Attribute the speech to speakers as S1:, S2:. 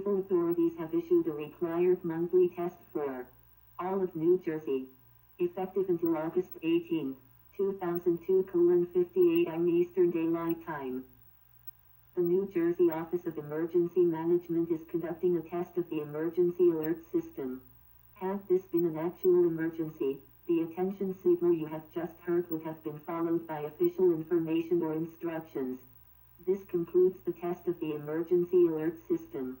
S1: municipal authorities have issued a required monthly test for all of New Jersey, effective until August 18, 2002:58 am Eastern Daylight Time. The New Jersey Office of Emergency Management is conducting a test of the emergency alert system. Had this been an actual emergency, the attention signal you have just heard would have been followed by official information or instructions. This concludes the test of the emergency alert system.